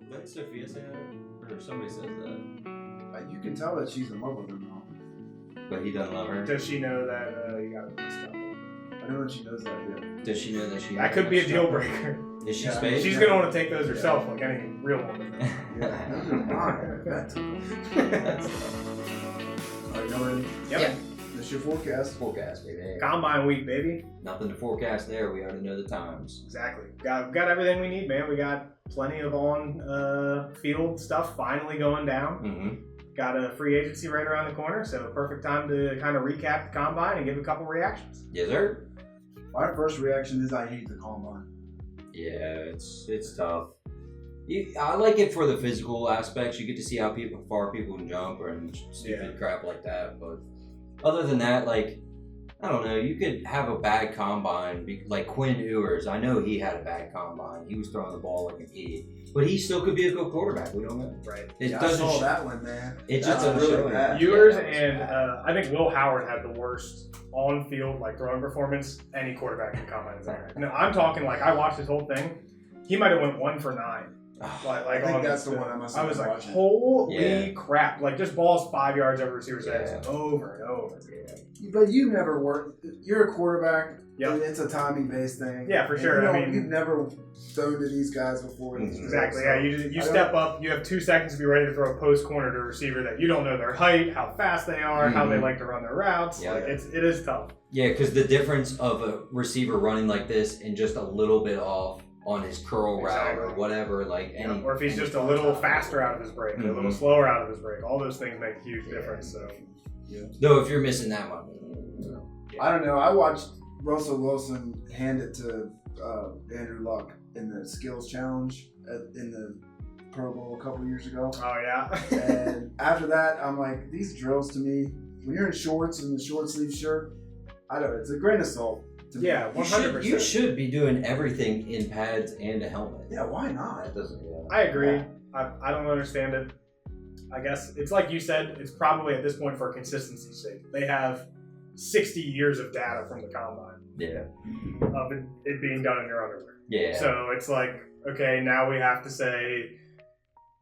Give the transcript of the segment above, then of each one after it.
Didn't Sophia say that? Or somebody says that. You can tell that she's in love with him now. But he doesn't love her. Does she know that you got a stuff? I know that she knows that. Yeah. Does she know that she? That could be a deal breaker. Is she Yeah. spaced? She's gonna want to take those herself, like any real woman. Yeah. Those are mine. That's All right, y'all ready? Yep. Yeah. That's your forecast. Forecast, baby. Combine week, baby. Nothing to forecast there. We already know the times. Exactly. Got everything we need, man. We got plenty of on field stuff finally going down. Mm-hmm. Got a free agency right around the corner, so perfect time to kind of recap the combine and give a couple reactions. Yes, sir. My first reaction is I hate the combine. Yeah, it's tough. I like it for the physical aspects. You get to see how far people can jump and stupid crap like that. But other than that, like, I don't know. You could have a bad combine, like Quinn Ewers. I know he had a bad combine. He was throwing the ball like an idiot, but he still could be a good quarterback. We don't know. Right. It Yeah, I doesn't. saw that one, man. It That's just really really bad. Ewers that was and bad. I think Will Howard had the worst on-field like throwing performance any quarterback in the combine has ever had. No, I'm talking like I watched his whole thing. He might have went 1 for 9. Like I think on that's the one I must have I was been like, watching. holy crap! Like just balls 5 yards over receivers' heads Yeah. over and over. But you never work. You're a quarterback. Yep. And it's a timing-based thing. Yeah, for And sure. You I know, mean- you've never thrown to these guys before. Mhm. Exactly. So Yeah, you I step up. You have 2 seconds to be ready to throw a post corner to a receiver that you don't know their height, how fast they are, how they Mhm. like to run their routes. Yeah. Like it is tough. Yeah, because the difference of a receiver running like this and just a little bit off on his curl route or Exactly. whatever, like any. Or if he's just a little faster out of his break, a little Mhm. slower out of his break, all those things make a huge difference. So Though if you're missing that one, I don't know. I watched Russell Wilson hand it to Andrew Luck in the skills challenge in the Pro Bowl a couple years ago. oh yeah. And after that, I'm like, these drills to me, when you're in shorts and the short sleeve shirt, I don't. It's a grain of salt. To me. Yeah, 100%. you should be doing everything in pads and a helmet. Yeah, why not? That doesn't. Yeah. I agree. I don't understand it. I guess it's like you said, it's probably at this point for consistency's sake. They have 60 years of data from the combine Yeah. of it being done in your underwear. Yeah. So it's like, okay, now we have to say,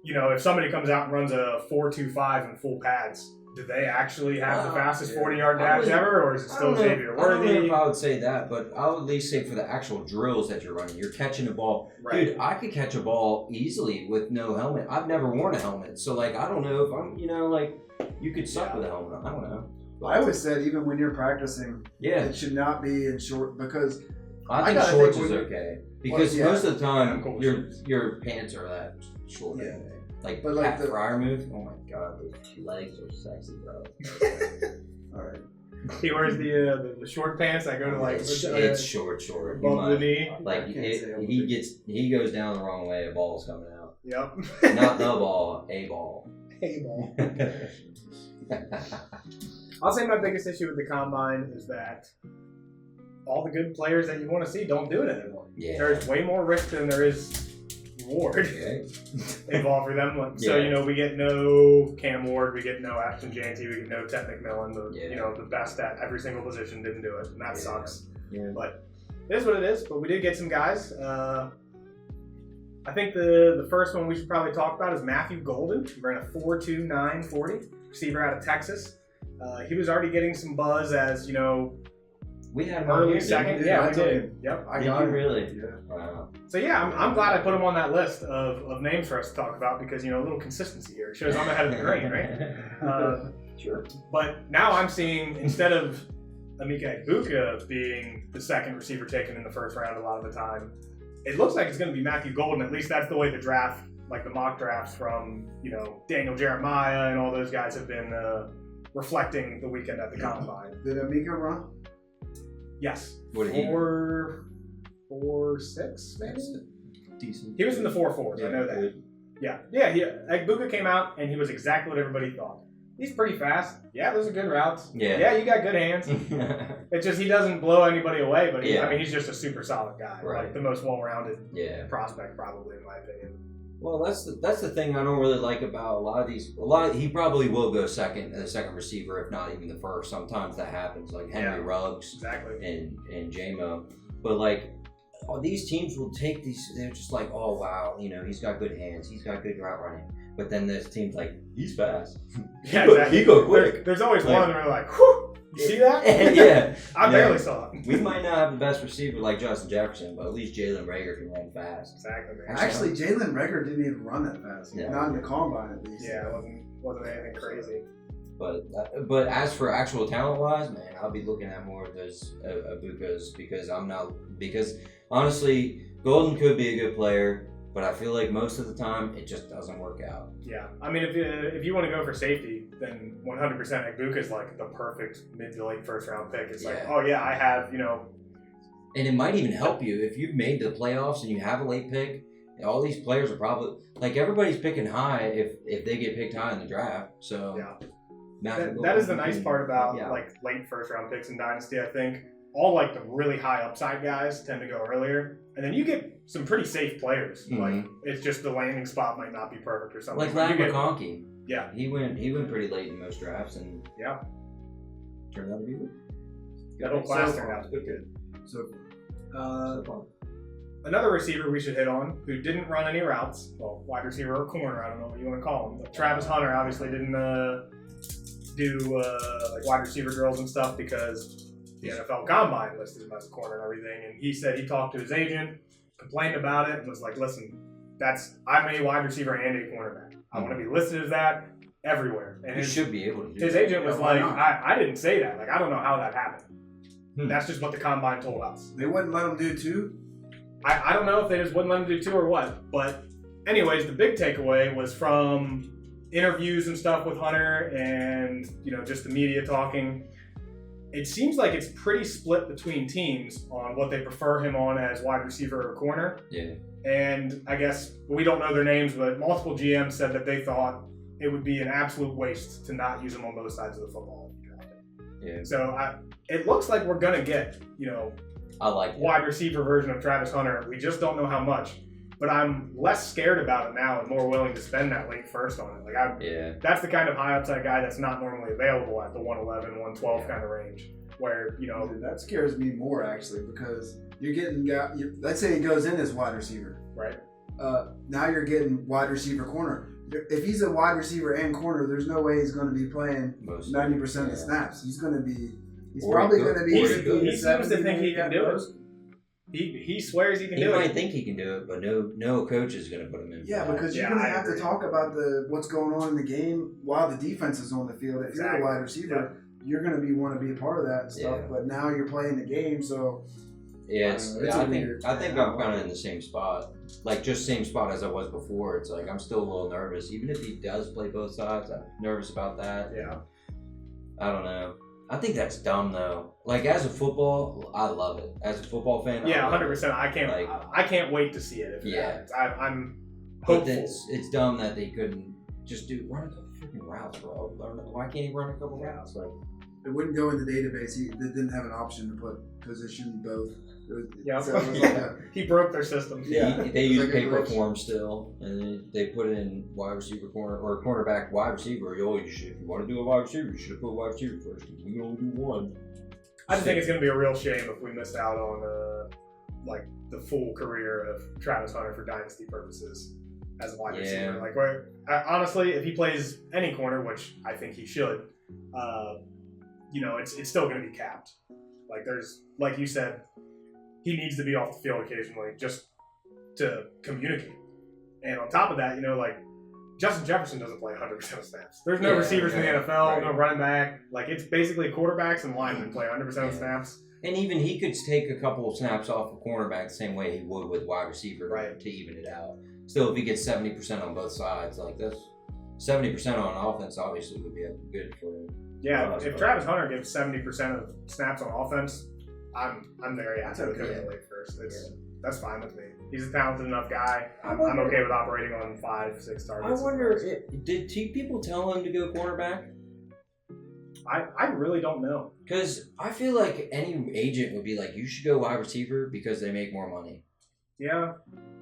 you know, if somebody comes out and runs a 4.25 in full pads, do they actually have the fastest yeah. 40-yard I dash would- ever, or is it I still don't know- Xavier I don't know Worthy? if I would say that, but I would at least say for the actual drills that you're running, you're catching a ball. Right. Dude, I could catch a ball easily with no helmet. I've never worn a helmet, so like I don't know if I'm, like you could suck with a helmet. I don't know. I always said even when you're practicing, Yeah, it should not be in short because I think gotta shorts think is when okay because yeah. most of the time Yeah, cool your shoes. your pants are that short. Yeah. Anyway. Like But, like, Pat the- Fryer move. Oh my god, those legs are sexy, bro. all right. He wears the short pants that go to like it's short. You above the might- knee. Like I can't say I'm he goes down the wrong way. A ball's coming out. Yep. Not the ball, a ball. Hey, ball. I'll say my biggest issue with the combine is that all the good players that you want to see don't do it anymore. Yeah. There's way more risk than there is reward Okay. involved for them. Like, so, Yeah. we get no Cam Ward, we get no Ashton Janty, we get no Ted McMillan. Yeah. The best at every single position didn't do it, and that Yeah. sucks. Yeah. But it is what it is. But we did get some guys. I think the first one we should probably talk about is Matthew Golden. He ran a 4.29 40, receiver out of Texas. He was already getting some buzz as, We had him on early here, second. didn't Yeah, I we told did. Yep. I Did got you it. really? Yeah. Wow. So yeah, I'm glad I put him on that list of names for us to talk about because, a little consistency here. It shows I'm ahead of the grain, right? Sure. But now I'm seeing, instead of Emeka Egbuka being the second receiver taken in the first round a lot of the time, it looks like it's going to be Matthew Golden. At least that's the way the draft, like the mock drafts from, Daniel Jeremiah and all those guys have been reflecting the weekend at the combine. Did Amika run? Yes. What did he? 4.6 maybe? Decent. He was in the 4.4s. I know that. Yeah. Egbuka came out and he was exactly what everybody thought. He's pretty fast. Yeah, those are good routes. Yeah. Yeah, you got good hands. It's just he doesn't blow anybody away, but Yeah. he's just a super solid guy. Right. Like the most well-rounded Yeah. prospect, probably, in my opinion. Well, that's the thing I don't really like about a lot of these. He probably will go second as a second receiver, if not even the first. Sometimes that happens, like Henry Yeah. Ruggs Exactly. and JMO. But like these teams will take these. They're just like, oh wow, he's got good hands, he's got good route running. But then this team's like, he's fast. Yeah, exactly. He go quick. There's always one where they're like, whew, you see that? Yeah. I barely saw it. We might not have the best receiver like Justin Jefferson, but at least Jalen Rager can run fast. Exactly. Man. Actually, Jalen Reagor didn't even run that fast. Yeah. Not in the combine, at least. Yeah, it wasn't anything crazy. But as for actual talent wise, man, I'll be looking at more of those Ibukas because honestly, Golden could be a good player, but I feel like most of the time it just doesn't work out. Yeah, I mean, if you want to go for safety, then 100% Ibuka is like the perfect mid to late first round pick. It's like, Yeah. oh yeah, I have And it might even help you if you've made the playoffs and you have a late pick. All these players are probably like everybody's picking high if they get picked high in the draft. So yeah. Matthew That is the Golden nice part about yeah. like late first round picks in Dynasty. I think all like the really high upside guys tend to go earlier, and then you get some pretty safe players. Mhm. Like it's just the landing spot might not be perfect or something. Like But Larry you get- McConkey. Yeah. He went pretty late in most drafts and Yeah. turned out to be good. That whole class So turned far. out to be good. So, Another receiver we should hit on who didn't run any routes, well, wide receiver or corner, I don't know what you want to call him. But Travis Hunter obviously didn't do like wide receiver drills and stuff because the NFL Combine listed him as a corner and everything. And he said he talked to his agent, complained about it, and was like, "Listen, I'm a wide receiver and a cornerback. I want to be listed as that everywhere." And He should be able to do his that. agent was Yeah, why like, not? I didn't say that. Like, I don't know how that happened. Hmm. That's just what the Combine told us. they wouldn't let him do two? I don't know if they just wouldn't let him do two or what, but anyways, the big takeaway was from interviews and stuff with Hunter and, just the media talking. It seems like it's pretty split between teams on what they prefer him on as wide receiver or corner. Yeah. And I guess we don't know their names, but multiple GMs said that they thought it would be an absolute waste to not use him on both sides of the football if you draft him. Yeah. So it looks like we're going to get, I like it. wide receiver version of Travis Hunter. We just don't know how much. But I'm less scared about it now and more willing to spend that late first on it. Yeah. That's the kind of high upside guy that's not normally available at the 111, 112 Yeah. kind of range. Where, That scares me more, actually, because you're getting let's say he goes in as wide receiver. right? Now you're getting wide receiver corner. If he's a wide receiver and corner, there's no way he's going to be playing Most 90% of the yeah. snaps. He's going to be. He's Or probably he could. going to be. Or he 60 could. to He seems to 70 think he can at do it. most. He swears he can He do might it. think he can do it, but no coach is going to put him in. Yeah, for that. because you're Yeah, going to I have to agree. talk about what's going on in the game while the defense is on the field. If Exactly. you're a wide receiver, you're going to want to be a part of that and stuff. Yeah. But now you're playing the game, so Yeah, It's I a think weird- I'm kind of in the same spot, like just same spot as I was before. It's like I'm still a little nervous, even if he does play both sides. I'm nervous about that. Yeah. I don't know. I think that's dumb though. Like as a football, I love it. As a football fan, Yeah, I love 100%. Like- I can't wait to see it if it Yeah. happens. I'm But hopeful. it's dumb that they couldn't just run a couple freaking routes, bro. Why can't he run a couple routes? Like it wouldn't go in the database. They didn't have an option to put position both. Yeah. So it was like He broke their system. Yeah. they It's use like a paper glitch. form still, and they put it in wide receiver corner or cornerback wide receiver. If you want to do a wide receiver, you should have put wide receiver first. We can only do one. I just think it's going to be a real shame if we miss out on like the full career of Travis Hunter for dynasty purposes as a wide receiver. Like, honestly, if he plays any corner, which I think he should, it's still going to be capped. Like like you said, he needs to be off the field occasionally just to communicate. And on top of that, Justin Jefferson doesn't play 100% of snaps. There's no Yeah, receivers in the yeah, NFL, right. no running back. Like, it's basically quarterbacks and linemen play 100% of Yeah. snaps. And even he could take a couple of snaps off of cornerback the same way he would with wide receiver Right. to even it out. Still, if he gets 70% on both sides, like that's 70% on offense, obviously would be good for him. Yeah, Well, if Travis Hunter gives 70% of snaps on offense, I'm very happy with him okay. in the late first. That's fine with me. He's a talented enough guy. I'm wonder- okay with operating on 5-6 targets. I wonder, did people tell him to go cornerback? I really don't know. Because I feel like any agent would be like, you should go wide receiver because they make more money. Yeah,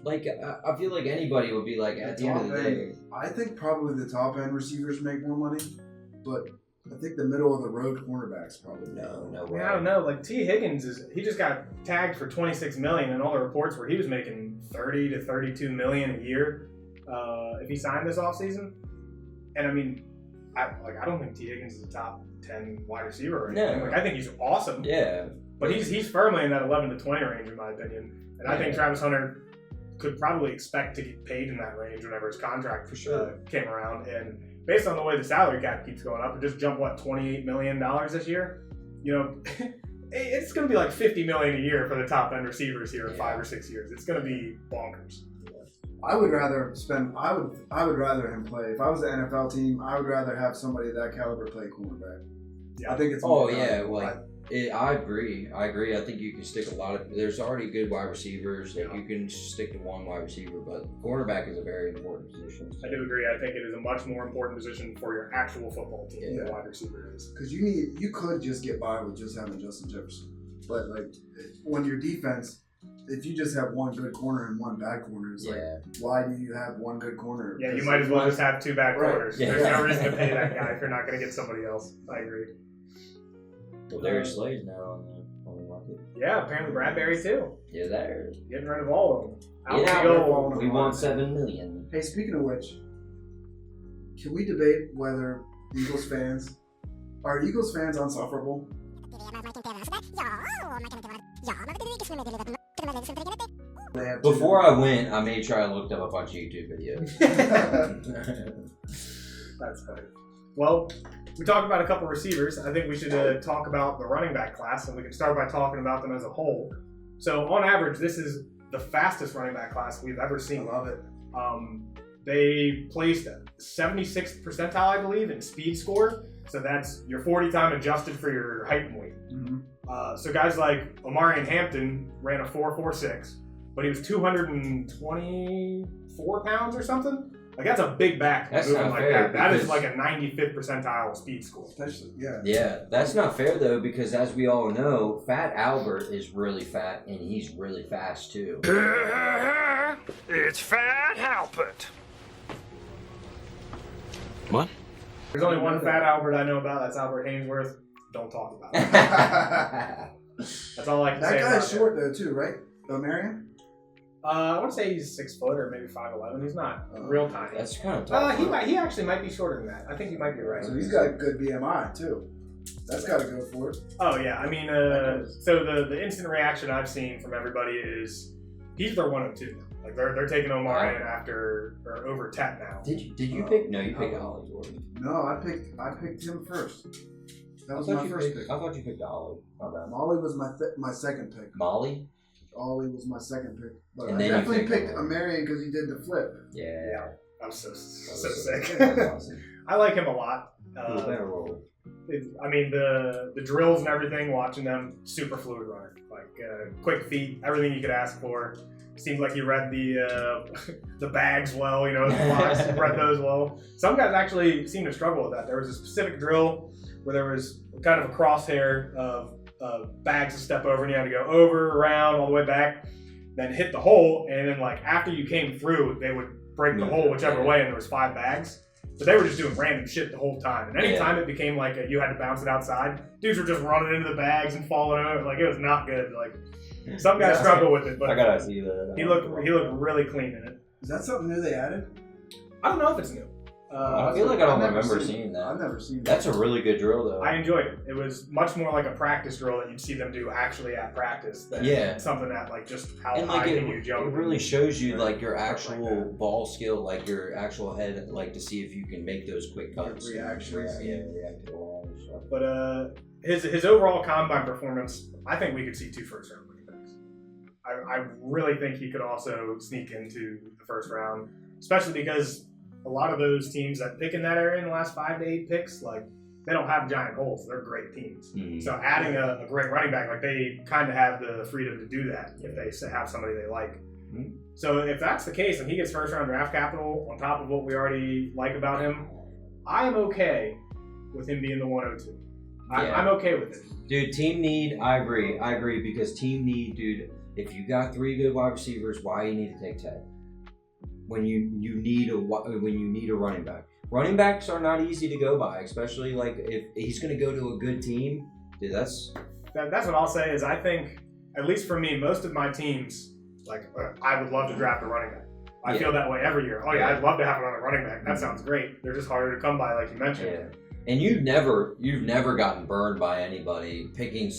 Like, I feel like anybody would be like, at the end of the day. I think probably the top end receivers make more money, but I think the middle of the road cornerbacks probably. No I way. mean, I don't know. Like T. Higgins he just got tagged for $26 million, and all the reports were he was making $30 to $32 million a year if he signed this offseason. And I mean, I don't think T. Higgins is a top 10 wide receiver or anything. No. Like I think he's awesome. Yeah. But he's firmly in that 11 to 20 range in my opinion. And I think Travis Hunter could probably expect to get paid in that range whenever his contract For sure. came around. And based on the way the salary cap keeps going up, it just jumped $28 million this year. You know, it's going to be like $50 million a year for the top end receivers here in 5 or 6 years. It's going to be bonkers. I would rather rather him play. If I was the NFL team, I would rather have somebody of that caliber play cornerback. Yeah. I think it's. Oh more yeah, valuable. like I agree. I think you can stick a lot of. There's already good wide receivers. Like you can stick to one wide receiver, but cornerback is a very important position. I do agree. I think it is a much more important position for your actual football team than Yeah. wide receiver is. Because you could just get by with just having Justin Jefferson, but like when your defense, if you just have one good corner and one bad corner, it's like why do you have one good corner? Yeah, you might as well just have 2 bad Right. corners. Yeah. There's no reason to pay that guy if you're not going to get somebody else. I agree. Well, Darius Slay's now on the market. Yeah, apparently Bradbury too. Yeah, there. Getting rid of all of them. Get Out out. we go. We want $7 million. Hey, speaking of which, can we debate whether Eagles fans are Eagles fans unsufferable? They have two- Before I went, I made sure I looked up a bunch of YouTube videos. That's funny. Well, we talked about a couple receivers. I think we should talk about the running back class, and we can start by talking about them as a whole. So, on average, this is the fastest running back class we've ever seen. I love it. They placed 76th percentile, I believe, in speed score. So that's your 40 time adjusted for your height and weight. Mm-hmm. So guys like Omarion Hampton ran a 4.46, but he was 224 pounds or something. Like that's a big back. That's moving not like fair, that. That is because- like a 95th percentile speed score. Especially, yeah. Yeah, that's not fair though, because as we all know, Fat Albert is really fat and he's really fast too. It's Fat Albert. What? There's only one Fat Albert I know about. That's Albert Hainsworth. Don't talk about it. That's all I can say. That about guy's him. short though too, right? Marion? I want to say he's 6 foot or maybe 5'11". He's not real tiny. That's kind of tough. He actually might be shorter than that. I think you might be right. So he's got good BMI too. That's got to go for it. Oh yeah, I mean, so the instant reaction I've seen from everybody is he's their 102 now. Like they're taking Omar in after or over Tet now. Did you pick? No, you picked Ollie Gordon. No, I picked him first. That I was thought my you first picked- pick. I thought you picked Ollie. My bad. Molly was my second pick. Molly? Ollie was my second pick. But And I then you definitely picked picked Ollie. Marion because he did the flip. Yeah. I'm so That sick. was awesome. I like him a lot. Cool, better roll. I mean the drills and everything. Watching them, super fluid runner. Like quick feet, everything you could ask for. Seems like he read the bags well, you know, the blocks, he read those well. Some guys actually seem to struggle with that. There was a specific drill where there was kind of a crosshair of bags to step over, and you had to go over, around, all the way back, then hit the hole, and then like after you came through, they would break the hole whichever way, and there was 5 bags. But they were just doing random shit the whole time. And anytime it became like you had to bounce it outside, dudes were just running into the bags and falling over. Like it was not good. Like some guys struggle with it, but I gotta see that. he looked really clean in it. Is that something new they added? I don't know if it's new. I feel like I don't I've never remember seen- seeing that. I've never seen That's that. a really good drill though. I enjoyed it. It was much more like a practice drill that you'd see them do actually at practice than something that like just how and high like can you jump. it really shows you or like your stuff like actual that. ball skill, like your actual head, like to see if you can make those quick cuts. Reactions. React to the ball and stuff. But his overall combine performance, I think we could see 2 first-round running backs. I really think he could also sneak into the first round, especially because a lot of those teams that pick in that area in the last 5 to 8 picks, like they don't have giant holes. They're great teams. Mhm. So adding a great running back, like they kind of have the freedom to do that if they have somebody they like. Mhm. So if that's the case and he gets first-round draft capital on top of what we already like about him, I am okay with him being the 102. Yeah. I'm okay with it. Dude, team need, I agree, because team need, dude, if you got 3 good wide receivers, why you need to take 10? when you need a running back. Running backs are not easy to go by, especially like if he's going to go to a good team. Dude, that's what I'll say is I think, at least for me, most of my teams, like I would love to draft a running back. I feel that way every year. Oh yeah, I'd love to have another running back. That sounds great. They're just harder to come by, like you mentioned. Yeah. And you've never gotten burned by anybody picking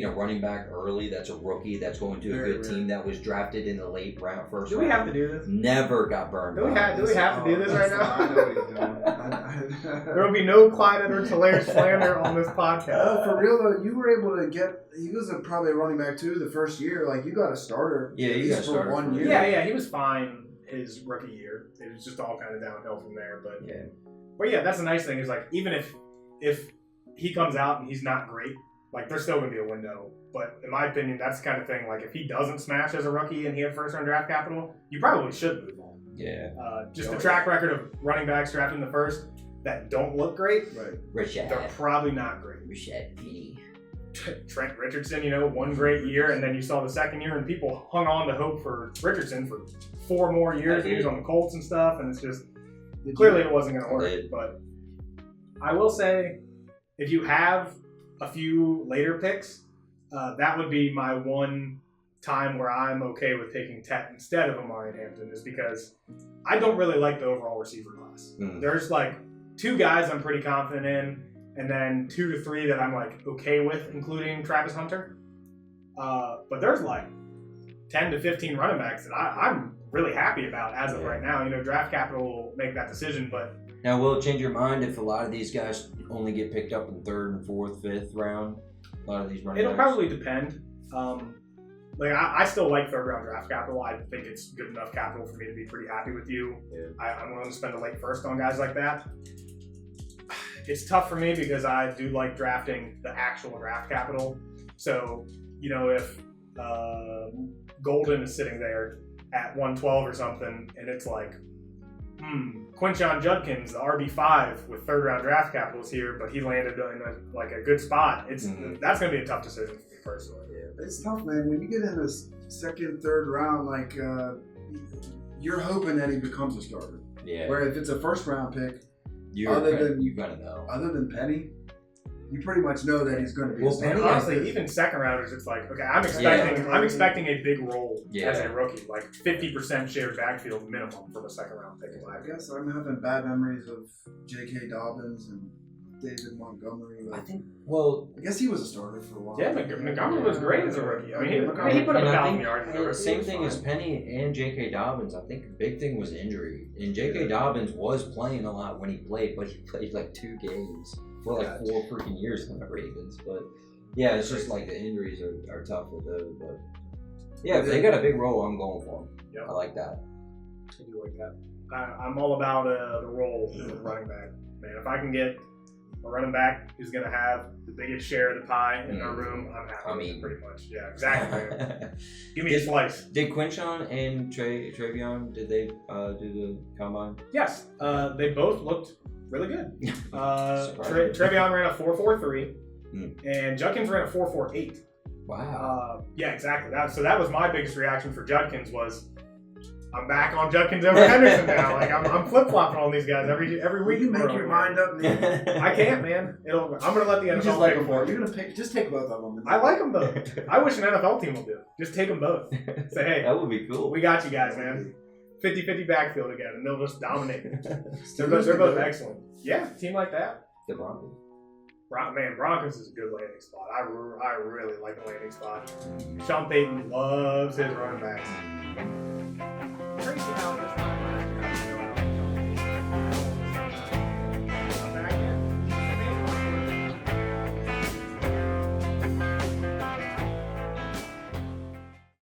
a running back early that's a rookie that's going to a good team that was drafted in the late round, first round. Do we have to do this? Never got burned. Do we have to do this right now? I know what you're doing. There will be no Clyde Edwards-Helaire slander on this podcast. For real though, you were able to get. He was probably a running back too the first year. Like you got a starter. Yeah, you got a starter for 1 year. Yeah, he was fine his rookie year. It was just all kind of downhill from there. But yeah, that's the nice thing is like even if he comes out and he's not great, like there's still gonna be a window. But in my opinion, that's the kind of thing like if he doesn't smash as a rookie and he had first round draft capital, you probably should move on. Yeah. Just the track record of running backs drafted in the first that don't look great. Right. They're probably not great. Rashad Penny. Trent Richardson, one great year, and then you saw the second year, and people hung on to hope for Richardson for 4 more years. He was on the Colts and stuff, and it's just clearly it wasn't going to work. But I will say, if you have a few later picks, that would be my one time where I'm okay with taking Tet instead of Amari Hampton, is because I don't really like the overall receiver class. There's like 2 guys I'm pretty confident in, and then 2 to 3 that I'm like okay with, including Travis Hunter. But there's like 10 to 15 running backs that I'm really happy about as of right now. Draft capital will make that decision, but now will it change your mind if a lot of these guys only get picked up in 3rd and 4th, 5th round? A lot of these running it'll backs? probably depend. I still like 3rd round draft capital. I think it's good enough capital for me to be pretty happy with you. I'm willing to spend a late first on guys like that. It's tough for me because I do like drafting the actual draft capital. So, if Golden is sitting there at 112 or something, and it's like, Quinshon Judkins, the RB5 with 3rd round draft capital is here, but he landed in a good spot. That's going to be a tough decision for me personally. It's tough, man. When you get in the 2nd, 3rd round, like you're hoping that he becomes a starter. Yeah. Where if it's a 1st round pick, you gotta know. Other than Penny, you pretty much know that he's going to be. Well, Penny, honestly, even 2nd rounders, it's like, okay, I'm expecting a big role as a rookie, like 50% shared backfield minimum from a 2nd round pick. I guess I'm having bad memories of J.K. Dobbins and David Montgomery. I guess he was a starter for a while. Yeah, Montgomery was great as a rookie. I mean, he put up 1,000 yards. Same thing as Penny and J.K. Dobbins. I think the big thing was injury. And J.K. Dobbins was playing a lot when he played, but he played like 2 games for like 4 freaking years in the Ravens. But yeah, it's just like the injuries are tough with those. But yeah, if they got a big role, I'm going for them. Yep. I like that. I do like that. I'm all about the role of running back. Man, if I can get a running back who's going to have the biggest share of the pie in our room, I'm happy with it pretty much. Yeah, exactly. Give me a slice. Did Quinshon and Travion, did they do the combine? Yes. They both looked really good. Travion ran a 4.43, and Judkins ran a 4.48. Wow. Yeah, exactly. So that was my biggest reaction for Judkins was, I'm back on Judkins over Henderson now. Like I'm flip-flopping on these guys every week. You make your mind up, man. I can't, man. I'm gonna let the NFL pick for it. You're gonna pick. Just take both of them. I like them both. I wish an NFL team would do it. Just take them both. Say, hey, that would be cool. We got you guys, man. 50-50 backfield again, and they'll just dominate. They're both excellent. Yeah, team like that. The Broncos. Broncos is a good landing spot. I really like the landing spot. Sean Payton loves his running backs. Crazy how